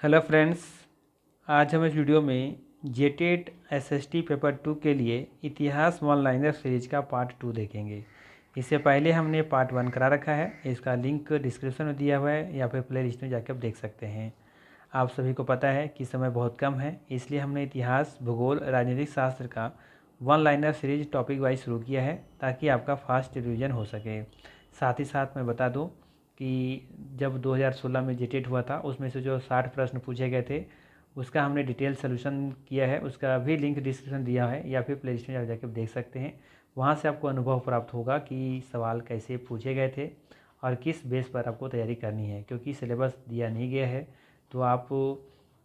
Hello friends, आज हम इस वीडियो में जेटेट एसएसटी पेपर 2 के लिए इतिहास वन लाइनर सीरीज का पार्ट 2 देखेंगे। इससे पहले हमने पार्ट 1 करा रखा है, इसका लिंक डिस्क्रिप्शन में दिया हुआ है या फिर प्ले लिस्ट में जाकर आप देख सकते हैं। आप सभी को पता है कि समय बहुत कम है, इसलिए हमने इतिहास, भूगोल, राजनीतिक शास्त्र का one liner series topic wise शुरू किया है ताकि आपका फास्ट रिवीजन हो सके। साथ ही साथ मैं बता दूं कि जब 2016 में जेटेट हुआ था उसमें से जो 60 प्रश्न पूछे गए थे उसका हमने डिटेल सोल्यूशन किया है, उसका भी लिंक डिस्क्रिप्शन दिया है या फिर प्ले लिस्ट में जाकर देख सकते हैं। वहाँ से आपको अनुभव प्राप्त होगा कि सवाल कैसे पूछे गए थे और किस बेस पर आपको तैयारी करनी है, क्योंकि सिलेबस दिया नहीं गया है तो आप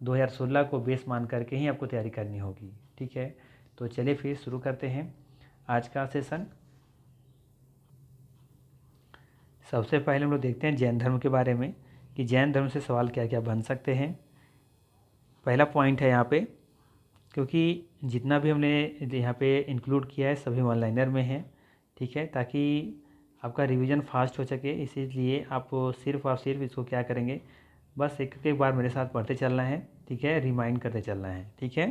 2016 को बेस मान करके ही आपको तैयारी करनी होगी। ठीक है, तो चलिए फिर शुरू करते हैं आज का सेशन। सबसे पहले हम लोग देखते हैं जैन धर्म के बारे में कि जैन धर्म से सवाल क्या क्या बन सकते हैं। पहला पॉइंट है यहाँ पे, क्योंकि जितना भी हमने यहाँ पे इंक्लूड किया है सभी वन लाइनर में है। ठीक है, ताकि आपका रिवीजन फास्ट हो सके, इसीलिए आप सिर्फ और सिर्फ इसको क्या करेंगे, बस एक एक बार मेरे साथ पढ़ते चलना है। ठीक है, रिमाइंड करते चलना है। ठीक है,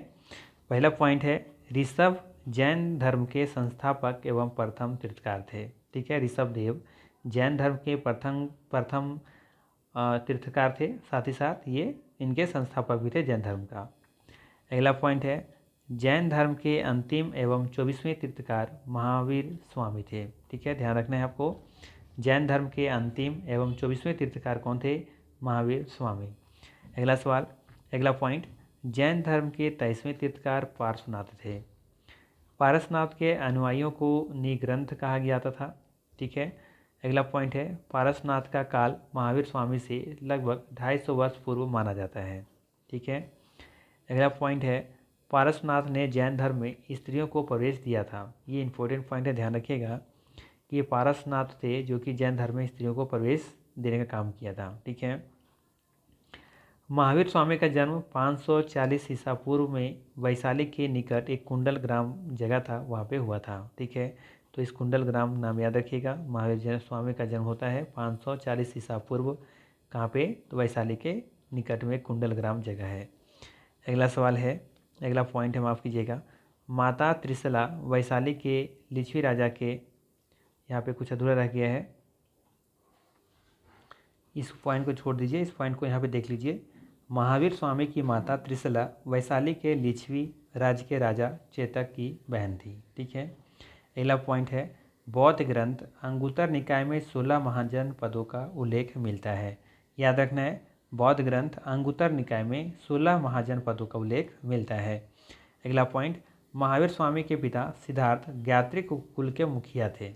पहला पॉइंट है ऋषभ जैन धर्म के संस्थापक एवं प्रथम तीर्थकार थे। ठीक है, ऋषभ देव जैन धर्म के प्रथम प्रथम तीर्थकार थे, साथ ही साथ ये इनके संस्थापक भी थे जैन धर्म का। अगला पॉइंट है जैन धर्म के अंतिम एवं 24वें तीर्थकार महावीर स्वामी थे। ठीक है, ध्यान रखना है आपको, जैन धर्म के अंतिम एवं 24वें तीर्थकार कौन थे? महावीर स्वामी। अगला सवाल, अगला पॉइंट, जैन धर्म के 23वें तीर्थकार पार्श्वनाथ थे। पारसनाथ के अनुयायियों को निग्रंथ कहा गया था। ठीक है, अगला पॉइंट है पारसनाथ का काल महावीर स्वामी से लगभग 250 वर्ष पूर्व माना जाता है। ठीक है, अगला पॉइंट है पारसनाथ ने जैन धर्म में स्त्रियों को प्रवेश दिया था। ये इंपॉर्टेंट पॉइंट है, ध्यान रखिएगा कि ये पारसनाथ थे जो कि जैन धर्म में स्त्रियों को प्रवेश देने का काम किया था। ठीक है, महावीर स्वामी का जन्म 540 ईसा पूर्व में वैशाली के निकट एक कुंडल ग्राम जगह था, वहाँ पे हुआ था। ठीक है, तो इस कुंडल ग्राम नाम याद रखिएगा। महावीर स्वामी का जन्म होता है 540 ईसा पूर्व, कहाँ पे? तो वैशाली के निकट में कुंडल ग्राम जगह है। अगला सवाल है, अगला पॉइंट है, माफ़ कीजिएगा, माता त्रिशला वैशाली के लिच्छवी राजा के, यहाँ पे कुछ अधूरा रह गया है, इस पॉइंट को छोड़ दीजिए, इस पॉइंट को यहाँ पे देख लीजिए। महावीर स्वामी की माता त्रिशला वैशाली के लिच्छवी राज्य के राजा चेतक की बहन थी। ठीक है, अगला पॉइंट है बौद्ध ग्रंथ अंगुत्तर निकाय में 16 महाजन पदों का उल्लेख मिलता है। याद रखना है, बौद्ध ग्रंथ अंगुत्तर निकाय में 16 महाजन पदों का उल्लेख मिलता है। अगला पॉइंट, महावीर स्वामी के पिता सिद्धार्थ ज्ञात्रिक कुल के मुखिया थे।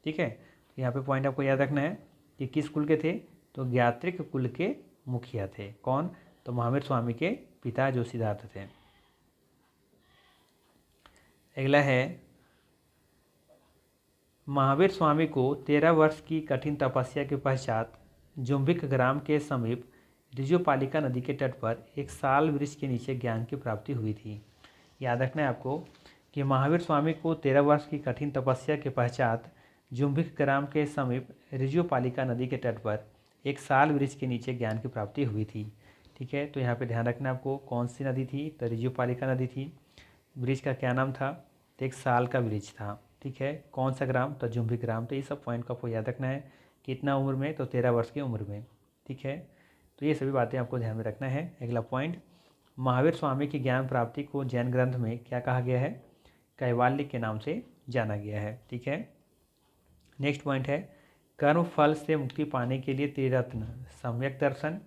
ठीक है, यहाँ पे पॉइंट आपको याद रखना है कि किस कुल के थे? तो ज्ञात्रिक कुल के मुखिया थे। कौन? तो महावीर स्वामी के पिता जो सिद्धार्थ थे। अगला है महावीर स्वामी को 13 वर्ष की कठिन तपस्या के पश्चात जुम्बिक ग्राम के समीप ऋजुपालिका नदी के तट पर एक साल वृक्ष के नीचे ज्ञान की प्राप्ति हुई थी। याद रखना है आपको कि महावीर स्वामी को 13 वर्ष की कठिन तपस्या के पश्चात जुम्बिक ग्राम के समीप ऋजुपालिका नदी के तट पर एक साल वृक्ष के नीचे ज्ञान की प्राप्ति हुई थी। ठीक है, तो यहाँ पे ध्यान रखना आपको, कौन सी नदी थी? तो ऋजुपालिका नदी थी। वृक्ष का क्या नाम था? तो एक साल का वृक्ष था। ठीक है, कौन सा ग्राम? तो जुम्बिक ग्राम। तो ये सब पॉइंट को आपको याद रखना है। कितना उम्र में? तो 13 वर्ष की उम्र में। ठीक है, तो ये सभी बातें आपको ध्यान में रखना है। अगला पॉइंट, महावीर स्वामी की ज्ञान प्राप्ति को जैन ग्रंथ में क्या कहा गया है? कैवाल्य के नाम से जाना गया है। ठीक है, नेक्स्ट पॉइंट है कर्म फल से मुक्ति पाने के लिए त्रिरत्न सम्यक दर्शन,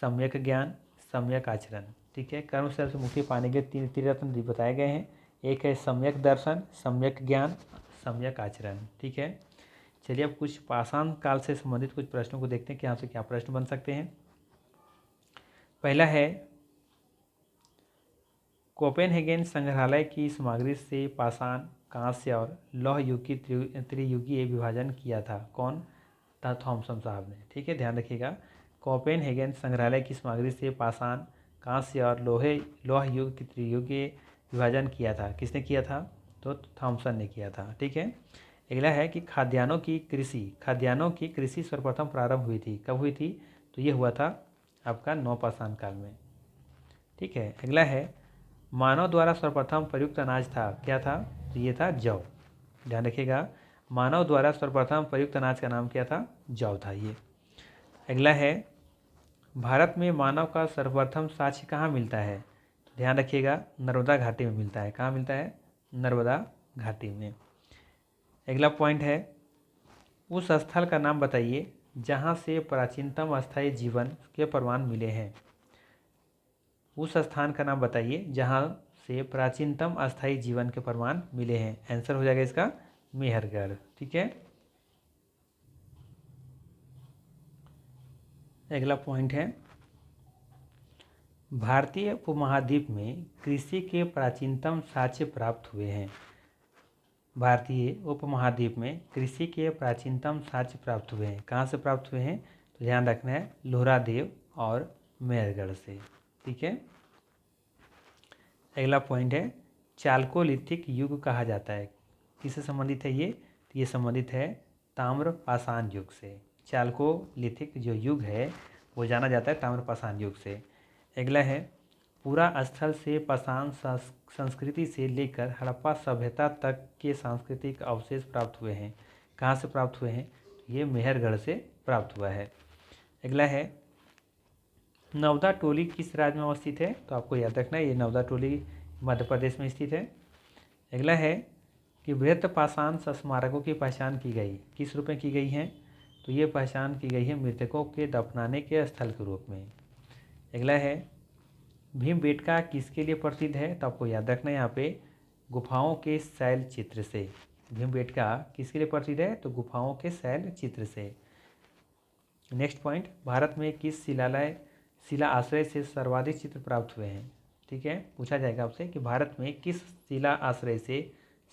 सम्यक ज्ञान, सम्यक आचरण। ठीक है, कर्म फल से मुक्ति पाने के तीन त्रिरत्न बताए गए हैं। एक है सम्यक दर्शन, सम्यक ज्ञान, सम्यक आचरण। ठीक है, चलिए अब कुछ पाषाण काल से संबंधित कुछ प्रश्नों को देखते हैं कि यहाँ से क्या प्रश्न बन सकते हैं। पहला है कोपेनहेगन संग्रहालय की सामग्री से पाषाण, कांस्य और लौह युग की त्रियुगीय विभाजन किया था। कौन? था थॉमसन साहब ने। ठीक है, ध्यान रखिएगा, कोपेनहेगन संग्रहालय की सामग्री से पाषाण, कांस्य और लौह युग की त्रियुगीय विभाजन किया था। किसने किया था? तो थॉमसन ने किया था। ठीक है, अगला है कि खाद्यान्नों की कृषि सर्वप्रथम प्रारंभ हुई थी। कब हुई थी? तो ये हुआ था आपका नवपाषाण काल में। ठीक है, अगला है मानव द्वारा सर्वप्रथम प्रयुक्त अनाज था, क्या था? तो ये था जौ। ध्यान रखिएगा, मानव द्वारा सर्वप्रथम प्रयुक्त अनाज का नाम क्या था? जौ था ये। अगला है भारत में मानव का सर्वप्रथम साक्ष्य कहाँ मिलता है? तो ध्यान रखिएगा, नर्मदा घाटी में मिलता है। कहाँ मिलता है? नर्मदा घाटी में। अगला पॉइंट है उस स्थल का नाम बताइए जहाँ से प्राचीनतम अस्थायी जीवन के प्रमाण मिले हैं। उस स्थान का नाम बताइए जहाँ से प्राचीनतम अस्थायी जीवन के प्रमाण मिले हैं। आंसर हो जाएगा इसका मेहरगढ़। ठीक है, अगला पॉइंट है भारतीय उपमहाद्वीप में कृषि के प्राचीनतम साक्ष्य प्राप्त हुए हैं। भारतीय उपमहाद्वीप में कृषि के प्राचीनतम साक्ष्य प्राप्त हुए हैं। कहाँ से प्राप्त हुए हैं? तो ध्यान रखना है लोहरादेव और मेहरगढ़ से। ठीक है, अगला पॉइंट है चालकोलिथिक युग कहा जाता है। किससे संबंधित है ये? तो ये संबंधित है ताम्रपाषाण युग से। चालकोलिथिक जो युग है वो जाना जाता है ताम्रपाषाण युग से। अगला है पूरा स्थल से पाषाण संस्कृति से लेकर हड़प्पा सभ्यता तक के सांस्कृतिक अवशेष प्राप्त हुए हैं। कहाँ से प्राप्त हुए हैं? ये मेहरगढ़ से प्राप्त हुआ है। अगला है नवदा टोली किस राज्य में अवस्थित है? तो आपको याद रखना है ये नवदा टोली मध्य प्रदेश में स्थित है। अगला है कि बृहत् पाषाण स्मारकों की पहचान की गई किस रूप में की गई है? तो ये पहचान की गई है मृतकों के दफनाने के स्थल के रूप में। अगला है भीमबेटका किसके लिए प्रसिद्ध है? तो आपको याद रखना है यहाँ पे गुफाओं के शैल चित्र से। भीमबेटका किसके लिए प्रसिद्ध है? तो गुफाओं के शैल चित्र से। नेक्स्ट पॉइंट भारत में किस शिला आश्रय से सर्वाधिक चित्र प्राप्त हुए हैं? ठीक है, पूछा जाएगा आपसे कि भारत में किस शिला आश्रय से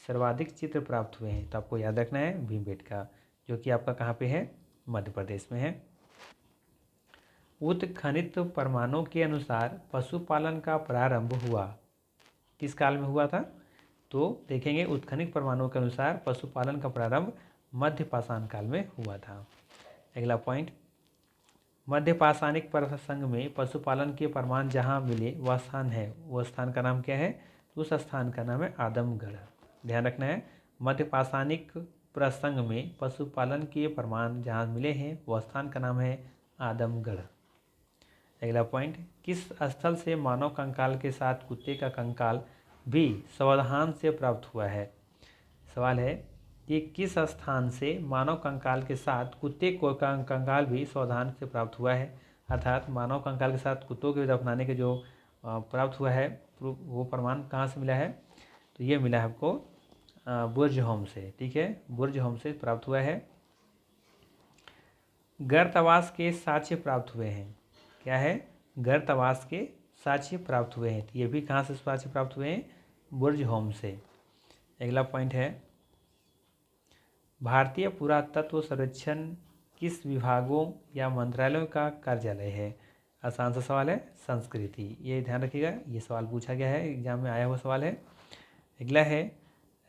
सर्वाधिक चित्र प्राप्त हुए हैं? तो आपको याद रखना है भीमबेटका, जो कि आपका कहाँ पे है? मध्य प्रदेश में है। उत्खनित प्रमाणों के अनुसार पशुपालन का प्रारंभ हुआ किस काल में हुआ था? तो देखेंगे उत्खनित प्रमाणों के अनुसार पशुपालन का प्रारंभ मध्य पाषाण काल में हुआ था। अगला पॉइंट मध्य पाषाणिक प्रसंग में पशुपालन के प्रमाण जहाँ मिले वह स्थान है, वो स्थान का नाम क्या है? तो उस स्थान का नाम है आदमगढ़। ध्यान रखना है मध्य पाषाणिक प्रसंग में पशुपालन के प्रमाण जहाँ मिले हैं वह स्थान का नाम है आदमगढ़। अगला पॉइंट किस स्थल से मानव कंकाल के साथ कुत्ते का कंकाल भी सावधान से प्राप्त हुआ है? सवाल है कि किस स्थान से मानव कंकाल के साथ कुत्ते को कंकाल भी सावधान से प्राप्त हुआ है? अर्थात मानव कंकाल के साथ कुत्तों के दफनाने के जो प्राप्त हुआ है वो प्रमाण कहाँ से मिला है? तो ये मिला है आपको बुर्ज होम से। ठीक है, बुर्ज होम से प्राप्त हुआ है। गर्तवास के साक्ष्य प्राप्त हुए हैं। क्या है? गर्तवास के साक्ष्य प्राप्त हुए हैं। तो ये भी कहाँ से साक्ष्य प्राप्त हुए हैं? बुर्ज होम से। अगला पॉइंट है भारतीय पुरातत्व सर्वेक्षण किस विभागों या मंत्रालयों का कार्यालय है? आसान सा सवाल है, संस्कृति। ये ध्यान रखिएगा, ये सवाल पूछा गया है, एग्जाम में आया हुआ सवाल है। अगला है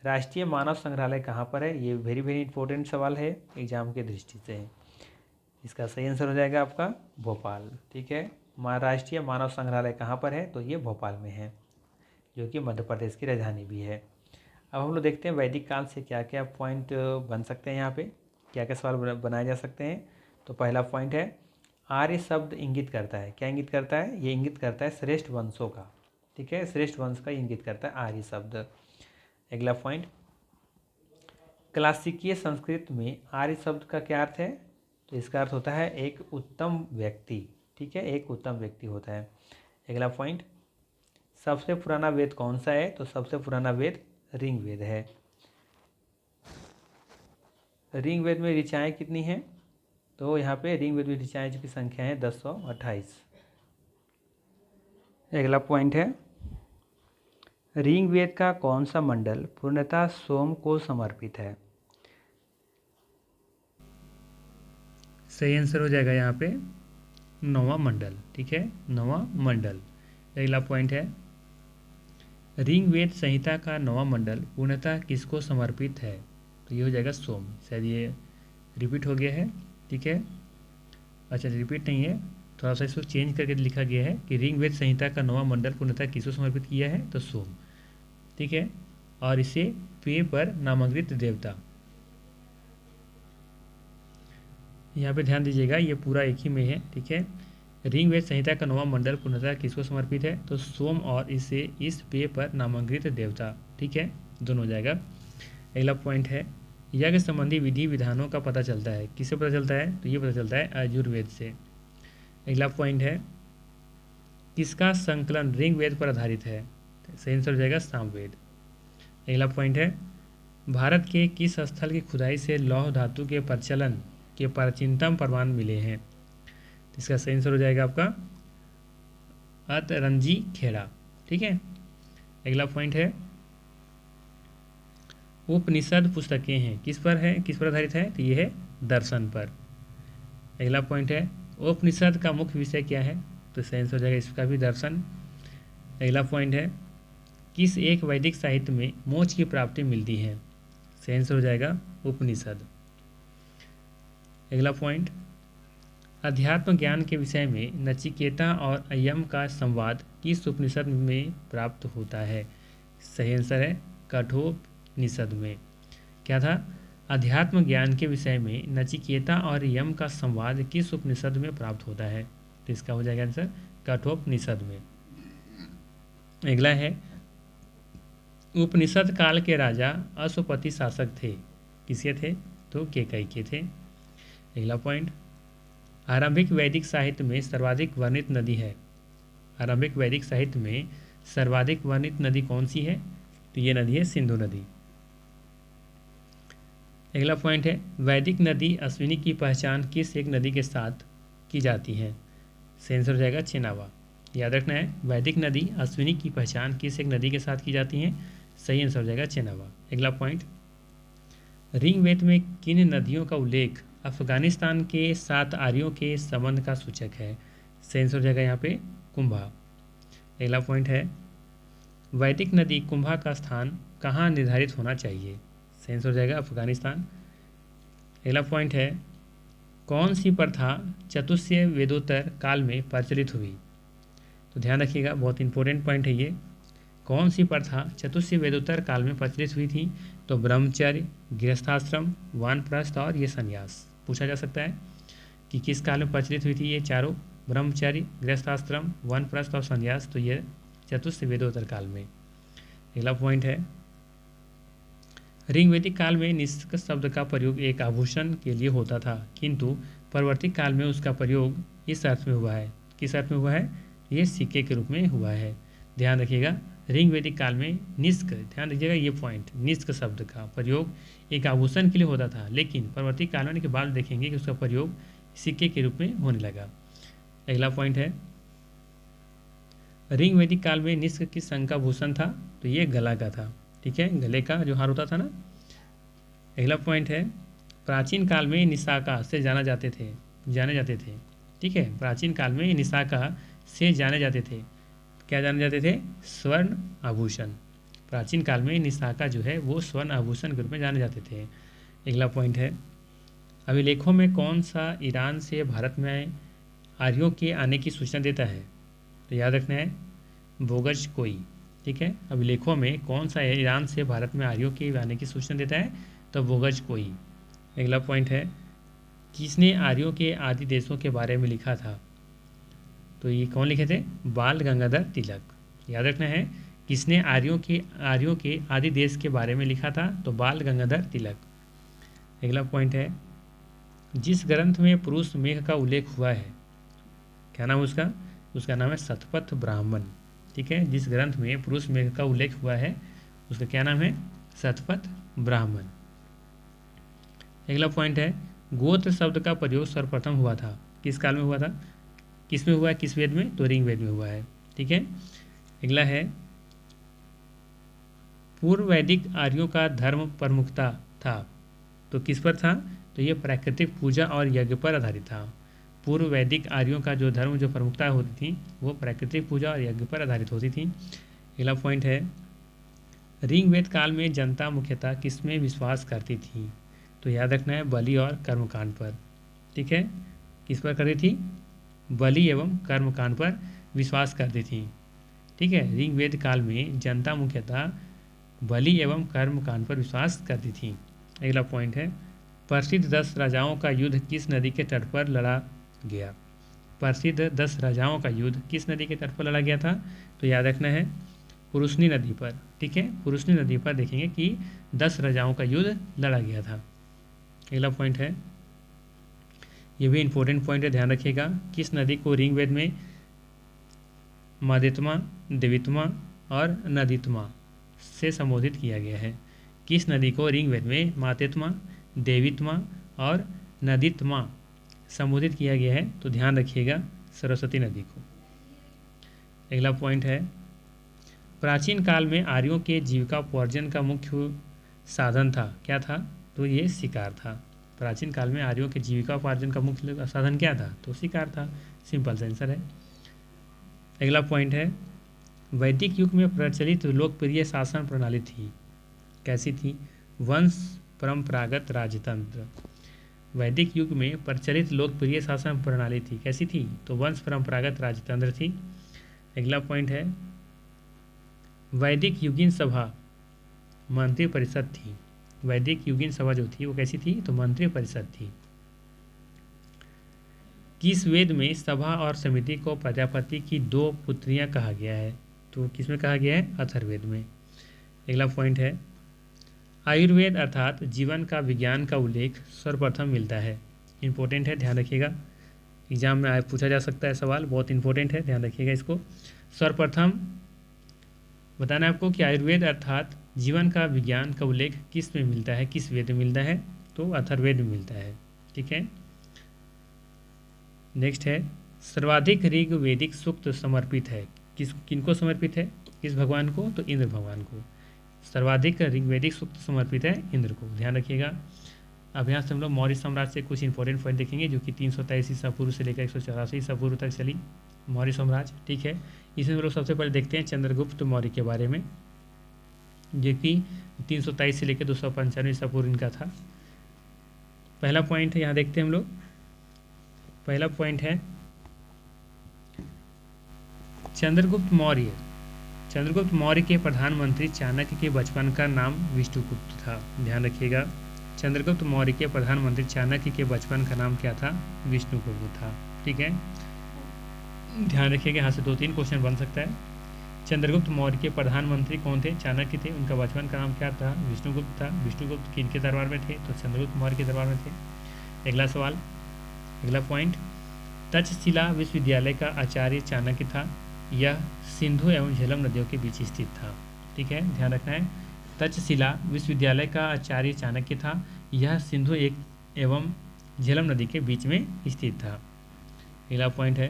राष्ट्रीय मानव संग्रहालय कहाँ पर है? ये वेरी वेरी इंपॉर्टेंट सवाल है एग्जाम के दृष्टि से। इसका सही आंसर हो जाएगा आपका भोपाल। ठीक है, राष्ट्रीय मानव संग्रहालय कहाँ पर है? तो ये भोपाल में है, जो कि मध्य प्रदेश की राजधानी भी है। अब हम लोग देखते हैं वैदिक काल से क्या क्या पॉइंट बन सकते हैं, यहाँ पे क्या क्या सवाल बनाए जा सकते हैं। तो पहला पॉइंट है आर्य शब्द इंगित करता है। क्या इंगित करता है? ये इंगित करता है श्रेष्ठ वंशों का। ठीक है, श्रेष्ठ वंश का इंगित करता है आर्य शब्द। अगला पॉइंट क्लासिकीय संस्कृत में आर्य शब्द का क्या अर्थ है? तो इसका अर्थ होता है एक उत्तम व्यक्ति। ठीक है, एक उत्तम व्यक्ति होता है। अगला पॉइंट सबसे पुराना वेद कौन सा है? तो सबसे पुराना वेद ऋग्वेद है। ऋग्वेद में ऋचाएँ कितनी हैं? तो यहाँ पे ऋग्वेद में ऋचाएँ की संख्या है 1028। अगला पॉइंट है ऋग्वेद का कौन सा मंडल पूर्णतः सोम को समर्पित है? सही आंसर हो जाएगा यहाँ पे 9वां मंडल। ठीक है, 9वां मंडल। अगला पॉइंट है ऋग्वेद संहिता का 9वां मंडल पूर्णतः किसको समर्पित है? तो ये हो जाएगा सोम। शायद ये रिपीट हो गया है। ठीक है, अच्छा रिपीट नहीं है, थोड़ा सा इसको चेंज करके लिखा गया है कि ऋग्वेद संहिता का 9वां मंडल पूर्णतः किसको समर्पित किया है, तो सोम, ठीक है। और इसे पेय पर नामांकित देवता, यहाँ पे ध्यान दीजिएगा ये पूरा एक ही में है, ठीक है। ऋग्वेद संहिता का 9वां मंडल पूर्णतः किसको समर्पित है, तो सोम और इसे इस पेय पर नामांकित देवता, ठीक है, दोनों हो जाएगा। अगला पॉइंट है यज्ञ संबंधी विधि विधानों का पता चलता है, किससे पता चलता है, तो ये पता चलता है आयुर्वेद से। अगला पॉइंट है किसका संकलन ऋग्वेद पर आधारित है, सही आंसर हो जाएगा सामवेद। अगला पॉइंट है भारत के किस स्थल की खुदाई से लौह धातु के प्रचलन के प्राचीनतम प्रमाण मिले हैं, इसका सही आंसर हो जाएगा आपका अतरंजी खेड़ा, ठीक है। अगला पॉइंट है उपनिषद पुस्तकें हैं किस पर है, किस पर आधारित है, तो ये है दर्शन पर। अगला पॉइंट है उपनिषद का मुख्य विषय क्या है, तो सही आंसर हो जाएगा इसका भी दर्शन। अगला पॉइंट है किस एक वैदिक साहित्य में मोक्ष की प्राप्ति मिलती है, सही आंसर हो जाएगा उपनिषद। अगला पॉइंट अध्यात्म ज्ञान के विषय में नचिकेता और अयम का संवाद किस उपनिषद में प्राप्त होता है, सही आंसर है कठोपनिषद में। क्या था, अध्यात्म ज्ञान के विषय में नचिकेता और यम का संवाद किस उपनिषद में प्राप्त होता है, तो इसका हो जाएगा आंसर कठोपनिषद में। अगला है उपनिषद काल के राजा अश्वपति शासक थे, किसके थे, तो केकई के थे। अगला पॉइंट आरंभिक वैदिक साहित्य में सर्वाधिक वर्णित नदी है, आरंभिक वैदिक साहित्य में सर्वाधिक वर्णित नदी कौन सी है, तो ये नदी है सिंधु नदी। अगला पॉइंट है वैदिक नदी अश्विनी की पहचान किस एक नदी के साथ की जाती है, सही आंसर हो जाएगा चेनावा। याद रखना है वैदिक नदी अश्विनी की पहचान किस एक नदी के साथ की जाती है, सही आंसर हो जाएगा चेनावा। अगला पॉइंट ऋग्वेद में किन नदियों का उल्लेख अफगानिस्तान के 7 आर्यों के संबंध का सूचक है, सही आंसर हो जाएगा यहाँ पे कुंभा। अगला पॉइंट है वैदिक नदी कुंभा का स्थान कहाँ निर्धारित होना चाहिए, सही आंसर हो जाएगा अफगानिस्तान। अगला पॉइंट है कौन सी प्रथा चतुष्य वेदोत्तर काल में प्रचलित हुई, तो ध्यान रखिएगा बहुत इंपॉर्टेंट पॉइंट है ये, कौन सी प्रथा चतुष्य वेदोत्तर काल में प्रचलित हुई थी, तो ब्रह्मचर्य, गृहस्थाश्रम, वानप्रस्थ और ये संन्यास। पूछा जा सकता है कि किस काल में प्रचलित हुई थी ये चारों, ब्रह्मचर्य, गृहस्थाश्रम, वानप्रस्थ और संन्यास, तो ये चतुष्य वेदोत्तर काल में। अगला पॉइंट है ऋग्वैदिक काल में निष्क शब्द का प्रयोग एक आभूषण के लिए होता था, किंतु परवर्ती काल में उसका प्रयोग इस अर्थ में हुआ है, किस अर्थ में हुआ है, ये सिक्के के रूप में हुआ है। ध्यान रखिएगा ऋग्वैदिक काल में निष्क, ध्यान रखिएगा ये पॉइंट, निष्क शब्द का प्रयोग एक आभूषण के लिए होता था, लेकिन परवर्ती काल में के बाद देखेंगे कि उसका प्रयोग सिक्के के रूप में होने लगा। अगला पॉइंट है ऋग्वैदिक काल में निष्क किस संग का भूषण था, तो ये गला का था, ठीक है, गले का जो हार होता था ना। अगला पॉइंट है प्राचीन काल में निशाका से जाने जाते थे, ठीक है, प्राचीन काल में निशाका से जाने जाते थे, क्या जाने जाते थे, स्वर्ण आभूषण। प्राचीन काल में निशाका जो है वो स्वर्ण आभूषण के रूप में जाने जाते थे। अगला पॉइंट है अभिलेखों में कौन सा ईरान से भारत में आर्यों के आने की सूचना देता है, तो याद रखना है बोगज कोई, ठीक है, अभिलेखों में कौन सा ईरान से भारत में आर्यों के आने की सूचना देता है, तो बोगज कोई। अगला पॉइंट है किसने आर्यों के आदि देशों के बारे में लिखा था, तो ये कौन लिखे थे, बाल गंगाधर तिलक। याद रखना है किसने आर्यों के आदि देश के बारे में लिखा था, तो बाल गंगाधर तिलक। अगला पॉइंट है जिस ग्रंथ में पुरुष मेघ का उल्लेख हुआ है, क्या नाम उसका, उसका नाम है शतपथ ब्राह्मण, ठीक है, जिस ग्रंथ में पुरुष मेघ का उल्लेख हुआ है उसका क्या नाम है, शतपथ ब्राह्मण। अगला पॉइंट है गोत्र शब्द का प्रयोग सर्वप्रथम हुआ था, किस काल में हुआ था, किस में हुआ है, किस वेद में, तो ऋग्वेद में हुआ है, ठीक है। अगला है पूर्व वैदिक आर्यों का धर्म प्रमुखता था, तो किस पर था, तो ये प्राकृतिक पूजा और यज्ञ पर आधारित था। पूर्व वैदिक आर्यों का जो धर्म जो प्रमुखता होती थी वो प्राकृतिक पूजा और यज्ञ पर आधारित होती थी। अगला पॉइंट है ऋग्वेद काल में जनता मुख्यतः किस में विश्वास करती थी, तो याद रखना है बलि और कर्मकांड पर, ठीक है, किस पर करती थी, बलि एवं कर्मकांड पर विश्वास करती थी। ठीक है, ऋग्वेद काल में जनता मुख्यतः बलि एवं कर्मकांड पर विश्वास करती थी। अगला पॉइंट है, प्रसिद्ध 10 राजाओं का युद्ध किस नदी के तट पर लड़ा गया? प्रसिद्ध 10 राजाओं का युद्ध किस नदी के तट पर लड़ा गया था? तो याद रखना है पुरुषनी नदी पर। ठीक है, पुरुषनी नदी पर देखेंगे कि 10 राजाओं का युद्ध लड़ा गया था। अगला पॉइंट है, ये भी इंपॉर्टेंट पॉइंट है, ध्यान रखिएगा। किस नदी को ऋग्वेद में मादित्मा, देवित्मा और नदीत्मा से संबोधित किया गया है? किस नदी को ऋग्वेद में मातेत्मा, देवित्मा और नदीत्मा संबोधित किया गया है? तो ध्यान रखिएगा सरस्वती नदी को। अगला पॉइंट है, प्राचीन काल में आर्यों के जीविकोपार्जन का मुख्य साधन था, क्या था? तो ये शिकार था। प्राचीन काल में आर्यों के जीविकोपार्जन का मुख्य साधन क्या था? तो शिकार था। सिंपल सा आंसर है। अगला पॉइंट है, वैदिक युग में प्रचलित लोकप्रिय शासन प्रणाली थी, कैसी थी? वंश परंपरागत राजतंत्र। वैदिक युग में प्रचलित लोकप्रिय शासन प्रणाली थी, कैसी थी? तो वंश परंपरागत राजतंत्र थी। अगला पॉइंट है, वैदिक युगीन सभा मंत्री परिषद थी। वैदिक युगीन सभा जो थी वो कैसी थी? तो मंत्री परिषद थी। किस वेद में सभा और समिति को प्रजापति की 2 पुत्रियां कहा गया है? तो किसमें कहा गया है? अथर्ववेद में। अगला पॉइंट है, आयुर्वेद अर्थात जीवन का विज्ञान का उल्लेख सर्वप्रथम मिलता है। इंपॉर्टेंट है, ध्यान रखिएगा, एग्जाम में पूछा जा सकता है सवाल, बहुत इंपॉर्टेंट है, ध्यान रखिएगा इसको। सर्वप्रथम बताना है आपको कि आयुर्वेद अर्थात जीवन का विज्ञान का उल्लेख किस में मिलता है, किस वेद में मिलता है? तो अथर्ववेद में मिलता है। ठीक है, नेक्स्ट है, सर्वाधिक ऋग्वेदिक सूक्त समर्पित है, किनको समर्पित है? किस भगवान को? तो इंद्र भगवान को। सर्वाधिक ऋग्वेदिक सूक्त समर्पित है इंद्र को, ध्यान रखिएगा। अब यहाँ से हम लोग मौर्य साम्राज्य से कुछ इंपॉर्टेंट पॉइंट देखेंगे, जो कि 323 ईसा पूर्व से लेकर 184 ईसा पूर्व तक चली मौर्य साम्राज्य। ठीक है, इसमें हम लोग सबसे पहले देखते हैं चंद्रगुप्त मौर्य के बारे में, जो कि 323 से लेकर 295 ईसा पूर्व इनका था। पहला पॉइंट है, यहाँ देखते हैं हम लोग। पहला पॉइंट है, चंद्रगुप्त मौर्य। चंद्रगुप्त मौर्य के प्रधानमंत्री चाणक्य के बचपन का नाम विष्णुगुप्त था, ध्यान रखिएगा। चंद्रगुप्त मौर्य के प्रधानमंत्री चाणक्य के बचपन का नाम क्या था? विष्णुगुप्त था। ठीक है, ध्यान रखिएगा, यहाँ से 2-3 क्वेश्चन बन सकता है। चंद्रगुप्त मौर्य के प्रधानमंत्री कौन थे? चाणक्य थे। उनका बचपन का नाम क्या था? विष्णुगुप्त था। विष्णुगुप्त किनके दरबार में थे? तो चंद्रगुप्त मौर्य के दरबार में थे। अगला सवाल, अगला पॉइंट, तक्षशिला विश्वविद्यालय का आचार्य चाणक्य था। यह सिंधु एवं झेलम नदियों के बीच स्थित था। ठीक है, ध्यान रखना है, तक्षशिला विश्वविद्यालय का आचार्य चाणक्य था। यह सिंधु एवं झेलम नदी के बीच में स्थित था। अगला पॉइंट है,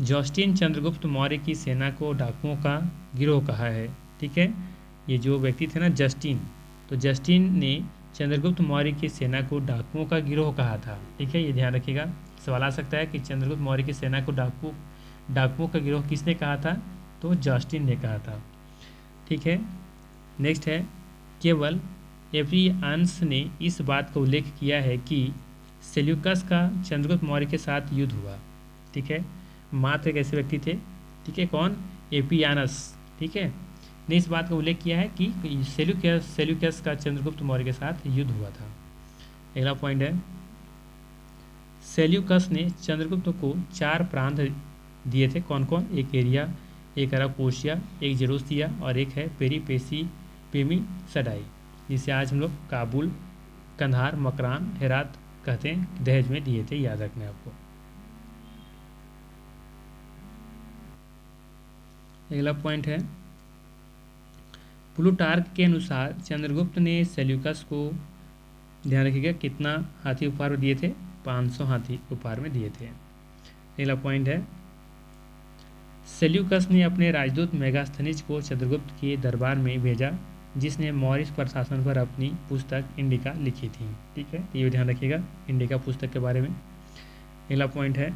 जस्टिन चंद्रगुप्त मौर्य की सेना को डाकुओं का गिरोह कहा है। ठीक है, ये जो व्यक्ति थे ना जस्टिन, तो जस्टिन ने चंद्रगुप्त मौर्य की सेना को डाकुओं का गिरोह कहा था। ठीक है, ये ध्यान रखिएगा, सवाल आ सकता है कि चंद्रगुप्त मौर्य की सेना को डाकुओं का गिरोह किसने कहा था? तो जस्टिन ने कहा था। ठीक है, नेक्स्ट है, केवल एप्रियान्स ने इस बात का उल्लेख किया है कि सेल्यूकस का चंद्रगुप्त मौर्य के साथ युद्ध हुआ। ठीक है, मात्र एक ऐसे व्यक्ति थे, ठीक है, कौन? एपियानस, ठीक है, ने इस बात का उल्लेख किया है कि सेल्यूकस का चंद्रगुप्त मौर्य के साथ युद्ध हुआ था। अगला पॉइंट है, सेल्यूकस ने चंद्रगुप्त को 4 प्रांत दिए थे, कौन कौन? एक एरिया, एक अराकोशिया, एक जेरूसिया और एक है पेमीसडाई, जिसे आज हम लोग काबुल, कंधार, मकरान, हेरात कहते हैं, दहेज में दिए थे, याद रखना है आपको। अगला पॉइंट है, प्लूटार्क के अनुसार चंद्रगुप्त ने सेल्यूकस को, ध्यान रखिएगा, कितना हाथी उपहार में दिए थे? 500 हाथी उपहार में दिए थे। अगला पॉइंट है, सेल्यूकस ने अपने राजदूत मेगास्थनीज को चंद्रगुप्त के दरबार में भेजा, जिसने मौर्य प्रशासन पर अपनी पुस्तक इंडिका लिखी थी। ठीक है, ये ध्यान रखिएगा इंडिका पुस्तक के बारे में। अगला पॉइंट है,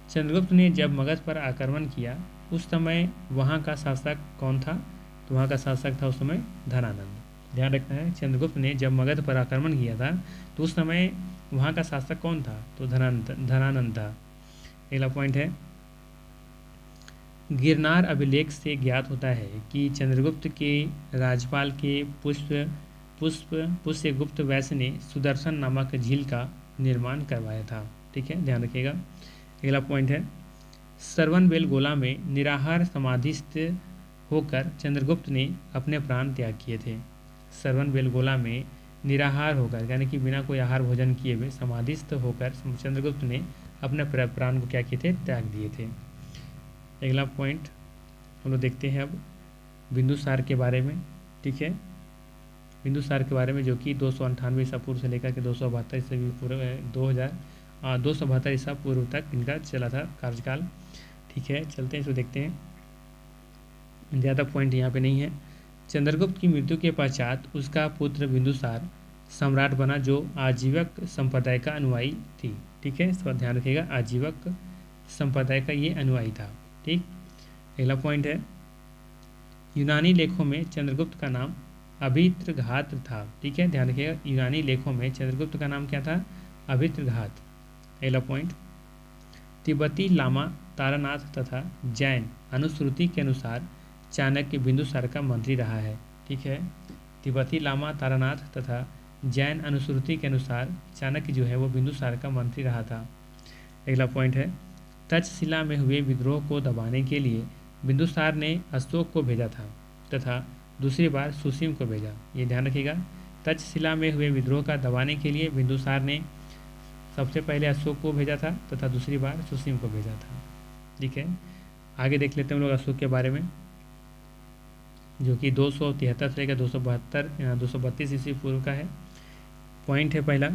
चंद्रगुप्त ने जब मगध पर आक्रमण किया उस समय वहाँ का शासक कौन था? तो वहाँ का शासक था उस समय धनानंद। ध्यान रखना है, चंद्रगुप्त ने जब मगध पर आक्रमण किया था तो उस समय वहाँ का शासक कौन था? तो धनानंद था। अगला पॉइंट है, गिरनार अभिलेख से ज्ञात होता है कि चंद्रगुप्त के राज्यपाल के पुष्यगुप्त वैश्य ने सुदर्शन नामक झील का निर्माण करवाया था। ठीक है, ध्यान रखिएगा। अगला पॉइंट है, सरवनबेलगोला में निराहार समाधिस्थ होकर चंद्रगुप्त ने अपने प्राण त्याग किए थे। सरवनबेलगोला में निराहार होकर, यानी कि बिना कोई आहार भोजन किए हुए समाधिस्थ होकर चंद्रगुप्त ने अपने प्राण को क्या किए थे? त्याग दिए थे। अगला पॉइंट हम लोग देखते हैं अब बिंदुसार के बारे में। ठीक है, बिंदुसार के बारे में, जो कि 298 ईसा पूर्व से लेकर के 272 ईसा पूर्व 272 ईसा पूर्व तक इनका चला था कार्यकाल। ठीक है, चलते हैं इसको देखते हैं, ज़्यादा पॉइंट यहाँ पे नहीं है। चंद्रगुप्त की मृत्यु के पश्चात उसका पुत्र बिंदुसार सम्राट बना, जो आजीवक संप्रदाय का अनुयायी थी। ठीक है, इस पर ध्यान रखिएगा, आजीवक संप्रदाय का ये अनुयायी था। ठीक, अगला पॉइंट है, यूनानी लेखों में चंद्रगुप्त का नाम अभित्रघात था। ठीक है, ध्यान रखिएगा, यूनानी लेखों में चंद्रगुप्त का नाम क्या था? अभित्रघात। अगला पॉइंट, तिब्बती लामा तारानाथ तथा जैन अनुश्रुति के अनुसार चाणक्य बिंदुसार का मंत्री रहा है। ठीक है, तिब्बती लामा तारानाथ तथा जैन अनुश्रुति के अनुसार चाणक्य जो है वो बिंदुसार का मंत्री रहा था। अगला पॉइंट है, तक्षशिला में हुए विद्रोह को दबाने के लिए बिंदुसार ने अशोक को भेजा था तथा दूसरी बार सुसीम को भेजा। ये ध्यान रखिएगा, तक्षशिला में हुए विद्रोह का दबाने के लिए बिंदुसार ने सबसे पहले अशोक को भेजा था तथा दूसरी बार सुसीम को भेजा था। ठीक है, आगे देख लेते हैं हम लोग अशोक के बारे में, जो कि 273 से लेकर 232 ईस्वी पूर्व का है। पॉइंट है पहला,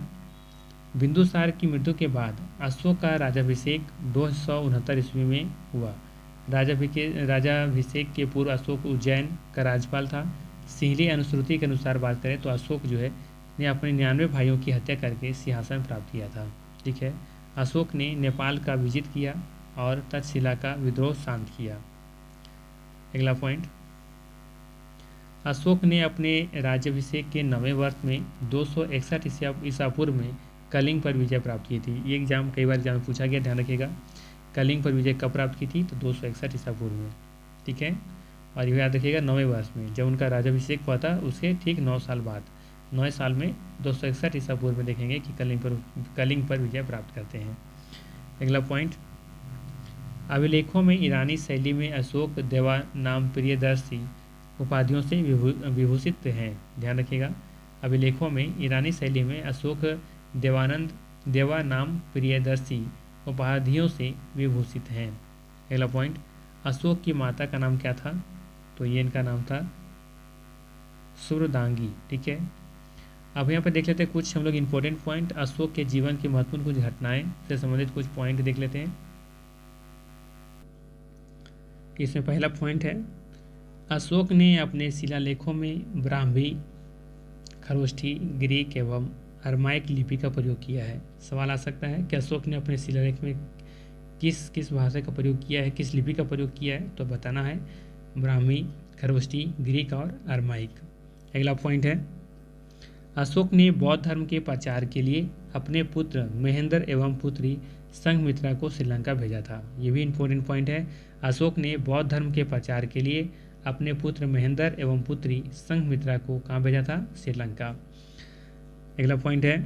बिंदुसार की मृत्यु के बाद अशोक का राजाभिषेक 269 ईस्वी में हुआ। राजाभिषेक के पूर्व अशोक उज्जैन का राज्यपाल था। सिहली अनुश्रुति के अनुसार बात करें तो अशोक जो है ने अपने 99 भाइयों की हत्या करके सिंहासन प्राप्त किया था। ठीक है, अशोक ने नेपाल का विजित किया और तक्षशिला का विद्रोह शांत किया। अगला पॉइंट, अशोक ने अपने राज्याभिषेक के 9वें वर्ष में 261 ईसा पूर्व में कलिंग पर विजय प्राप्त की थी। ये एग्जाम कई बार एग्जाम में पूछा गया, ध्यान रखिएगा। कलिंग पर विजय कब प्राप्त की थी? तो 261 ईसा पूर्व में। ठीक है, और यह याद रखिएगा 9वें वर्ष में, जब उनका राज्याभिषेक हुआ था उसके ठीक 9 साल बाद, 9 साल में 261 ईसा पूर्व में देखेंगे कि कलिंग पर विजय प्राप्त करते हैं। अगला पॉइंट, अभिलेखों में ईरानी शैली में अशोक देवा नाम प्रियदर्शी उपाधियों से विभूषित हैं। ध्यान रखिएगा, अभिलेखों में ईरानी शैली में अशोक देवा नाम प्रियदर्शी उपाधियों से विभूषित हैं। अगला पॉइंट, अशोक की माता का नाम क्या था? तो ये इनका नाम था सुरदांगी। ठीक है, अब यहाँ पर देख लेते हैं कुछ हम लोग इम्पोर्टेंट पॉइंट, अशोक के जीवन की महत्वपूर्ण कुछ घटनाएं से संबंधित कुछ पॉइंट देख लेते हैं। इसमें पहला पॉइंट है, अशोक ने अपने शिलालेखों में ब्राह्मी, खरोष्ठी, ग्रीक एवं अरमाइक लिपि का प्रयोग किया है। सवाल आ सकता है कि अशोक ने अपने शिलालेख में किस किस भाषा का प्रयोग किया है, किस लिपि का प्रयोग किया है? तो बताना है ब्राह्मी, खरोष्ठी, ग्रीक और अरमाइक। अगला पॉइंट है, अशोक ने बौद्ध धर्म के प्रचार के लिए अपने पुत्र महेंद्र एवं पुत्री संघमित्रा को श्रीलंका भेजा था। ये भी इम्पोर्टेंट पॉइंट है, अशोक ने बौद्ध धर्म के प्रचार के लिए अपने पुत्र महेंद्र एवं पुत्री संघमित्रा को कहाँ भेजा था? श्रीलंका। अगला पॉइंट है,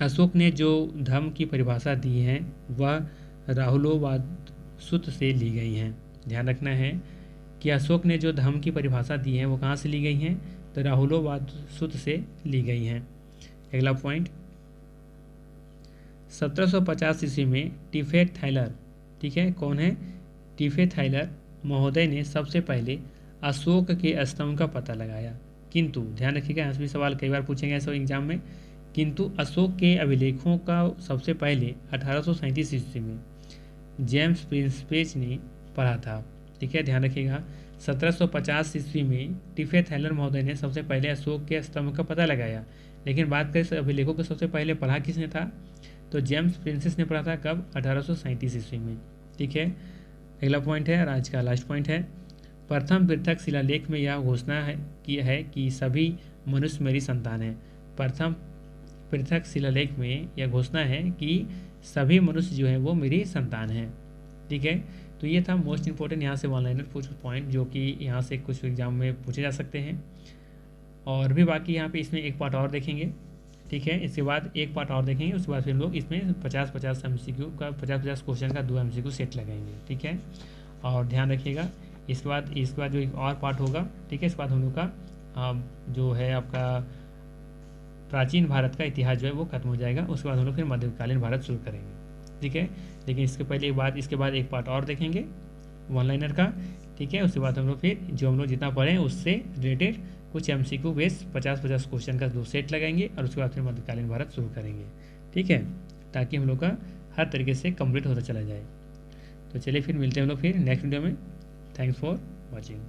अशोक ने जो धर्म की परिभाषा दी है वह राहुलोवाद से ली गई हैं। ध्यान रखना है कि अशोक ने जो धर्म की परिभाषा दी है वो कहाँ से ली गई हैं? तो राहुलोवाद से ली गई हैं। अगला पॉइंट, 1750 ईस्वी में टिफे थाइलर, ठीक है, कौन है? टिफे थाइलर महोदय ने सबसे पहले अशोक के स्तंभ का पता लगाया, किंतु ध्यान रखिएगा यहाँ से भी सवाल कई बार पूछेंगे ऐसे एग्जाम में, किंतु अशोक के अभिलेखों का सबसे पहले 1837 ईस्वी में जेम्स प्रिंसपेच ने पढ़ा था। ठीक है, ध्यान रखिएगा, 1750 ईस्वी में टिफे थाइलर महोदय ने सबसे पहले अशोक के स्तंभ का पता लगाया, लेकिन बात करें अभिलेखों को सबसे पहले पढ़ा किसने था? तो जेम्स प्रिंसेस ने पढ़ा था। कब? 1837 ईस्वी में। ठीक है, अगला पॉइंट है, आज का लास्ट पॉइंट है, प्रथम पृथक शिलालेख में यह घोषणा है कि सभी मनुष्य मेरी संतान है। प्रथम पृथक शिलालेख में यह घोषणा है कि सभी मनुष्य जो हैं वो मेरी संतान हैं। ठीक है, तो ये था मोस्ट इंपॉर्टेंट यहाँ से वन लाइनर कुछ पॉइंट जो कि यहाँ से कुछ एग्जाम में पूछे जा सकते हैं। और भी बाकी यहाँ पे इसमें एक पार्ट और देखेंगे। ठीक है, इसके बाद एक पार्ट और देखेंगे, उसके बाद फिर हम लोग इसमें 50-50 MCQ का 50-50 क्वेश्चन का 2 MCQ सेट लगाएंगे। ठीक है, और ध्यान रखिएगा इसके बाद जो एक और पार्ट होगा, ठीक है, इसके बाद हम लोग का जो है आपका प्राचीन भारत का इतिहास जो है वो खत्म हो जाएगा। उसके बाद हम लोग फिर मध्यकालीन भारत शुरू करेंगे। ठीक है, लेकिन इसके बाद एक पार्ट और देखेंगे वन लाइनर का। ठीक है, उसके बाद हम लोग फिर जो हम लोग जितना पढ़ें उससे रिलेटेड कुछ MCQ बेस 50-50 क्वेश्चन का 2 सेट लगाएंगे और उसके बाद फिर मध्यकालीन भारत शुरू करेंगे। ठीक है, ताकि हम लोग का हर तरीके से कंप्लीट होता चला जाए। तो चलिए फिर मिलते हैं हम लोग फिर नेक्स्ट वीडियो में। Thanks for watching.